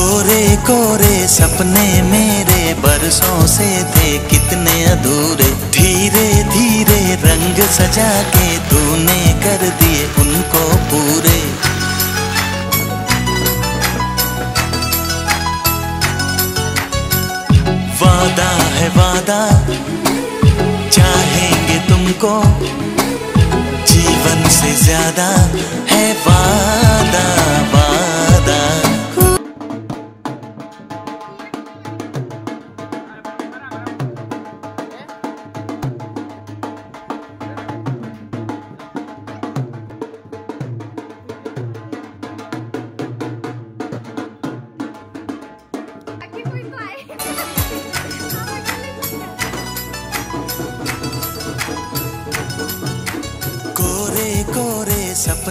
कोरे कोरे सपने मेरे बरसों से थे कितने अधूरे, धीरे धीरे रंग सजा के तूने कर दिए उनको पूरे। वादा है वादा, चाहेंगे तुमको, जीवन से ज्यादा है वादा वादा। कोरे कोरे सपने